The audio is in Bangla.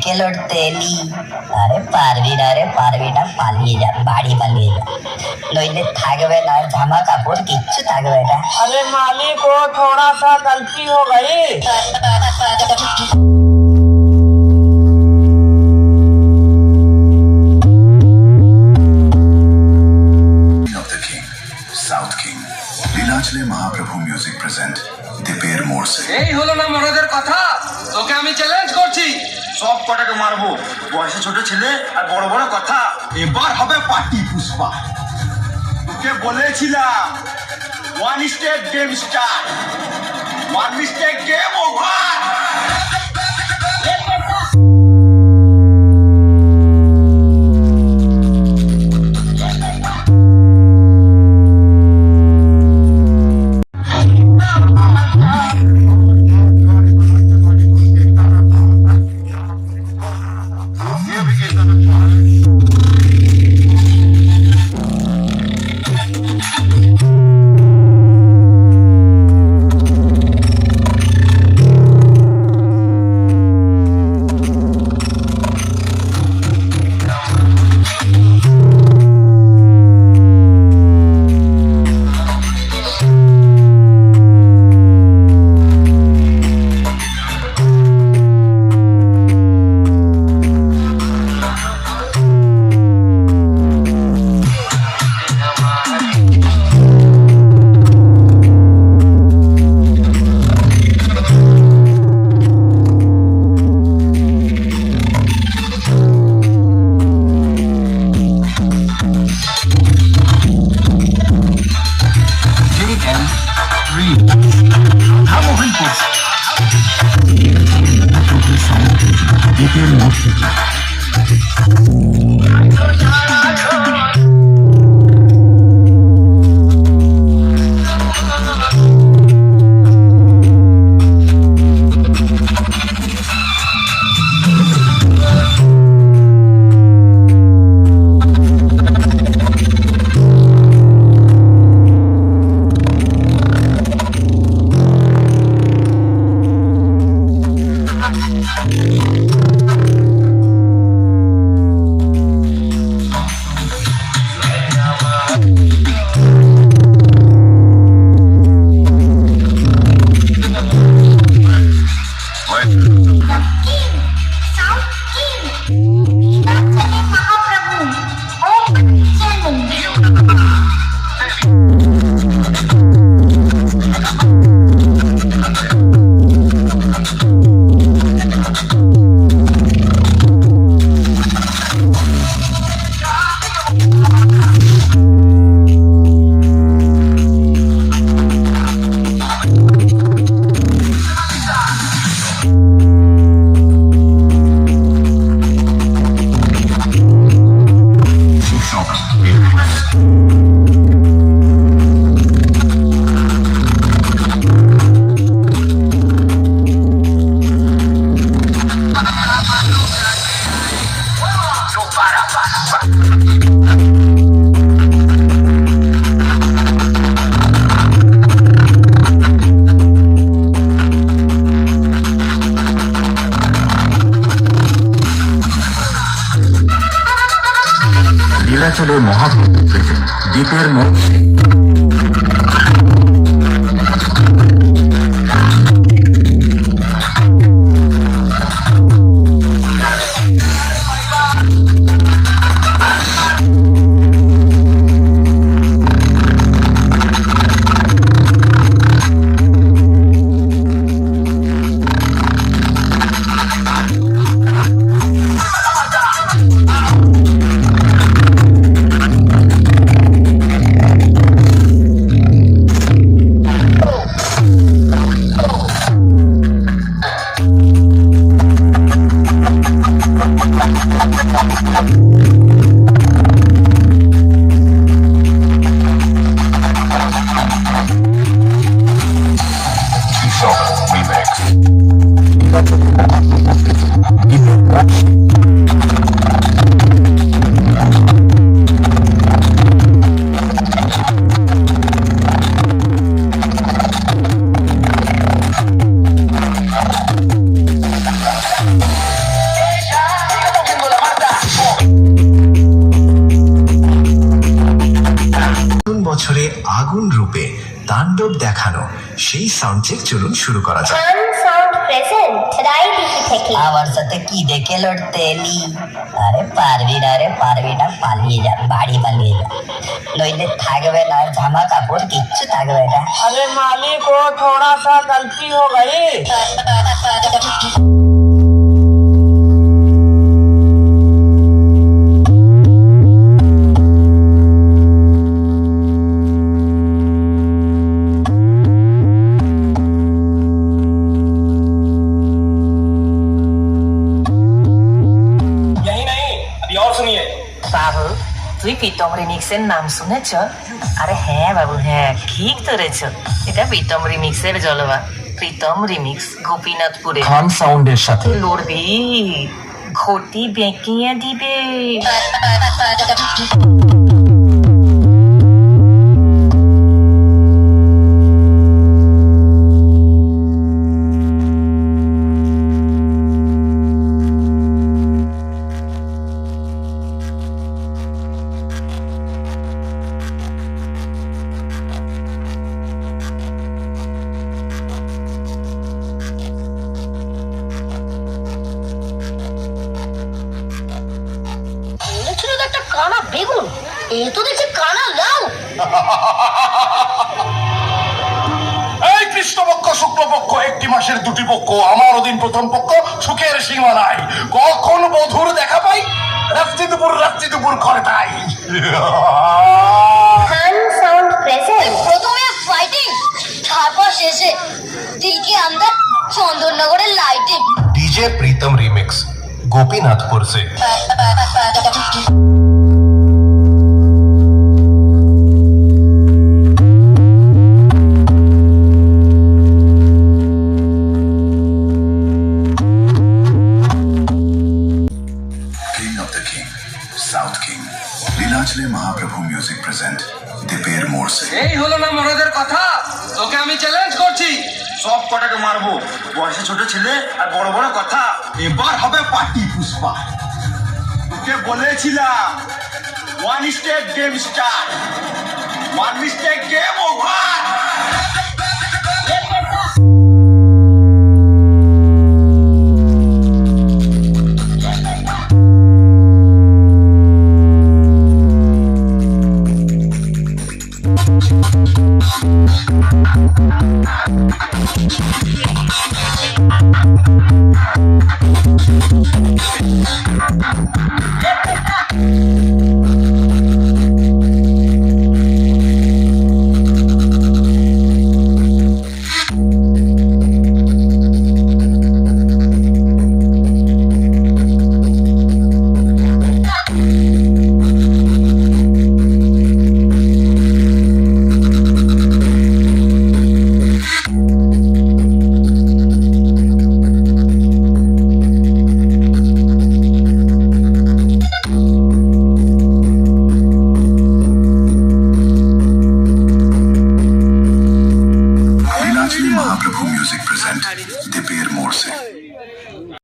থেকে লড়তে এলি? আরে পারবি না রে, পারবি না, পালিয়ে যা, বাড়ি পালিয়ে যা, নইলে থাকবে না জামা কাপড়, কিচ্ছু থাকবে না। अरे मालिक वो थोड़ा सा गलती हो गई। of the king, South King, লীলাচলে মহাপ্রভু মিউজিক প্রেজেন্ট দীপের মোড় সে। এই হলো না মরদের কথা, তোকে আমি চ্যালেঞ্জ করছি। সব কটাকে মারবো, বয়সে ছোট ছেলে আর বড় বড় কথা। এবার হবে পার্টি পুষ্পা। তোকে বলেছিলাম one step game start, one mistake game over. লীলাচলে মহাপ্রভু প্রেজেন্ট দীপের মোড়। হয়ে আগুন রূপে তাণ্ডব দেখানো সেই সাউন্ড চেক চলুন শুরু করা যাক। সাউন্ড প্রেজেন্ট রায়দিঘি থেকে। আমার সাথে কি দেখে লড়তে এলি? আরে পারবি না রে, পারবি না, পালিয়ে যা, বাড়ি পালিয়ে যা, নইলে থাকবে না জামা কাপড়, কিচ্ছু থাকবে না। अरे मालिक वो थोड़ा सा गलती हो गई। यही नहीं, अभी और सुनिए। বাবু, তুই প্রীতম রিমিক্সের নাম শুনেছ? আরে হ্যাঁ বাবু, হ্যাঁ ঠিক ধরেছ, এটা প্রীতম রিমিক্সের জলবা। প্রীতম রিমিক্স গোপীনাথপুরে খান সাউন্ডের সাথে লড়বি, ঘটি বেঁকিয়ে দিবে। বলেছিল তো একটা কানা বেগুন, এ তো দেখছি কানা লাউ। এই কৃষ্ণপক্ষ শুক্লপক্ষ একটি মাসের দুটি পক্ষ, আমার অধীন প্রথম পক্ষ, সুখের সীমা নাই। কখন বধুর দেখা পাই? রাত্রি দুপুর করে তাই। Sound present. প্রথমে ফাইটিং, তারপর শেষে দিল के अंदर চন্দননগরের lighting. DJ Pritam remix Gopinathpur से। King of the King, South King, लीलाचले महाप्रभु म्यूजिक प्रेजेंट दीपेर मोड़ से। এই হলো না মরদের কথা, তোকে আমি চ্যালেঞ্জ করছি। সব কটাকে মারবো, বয়সে ছোট ছেলে আর বড় বড় কথা। এবার হবে পার্টি পুষ্পা। তোকে বলেছিলাম one step game start, one mistake game over.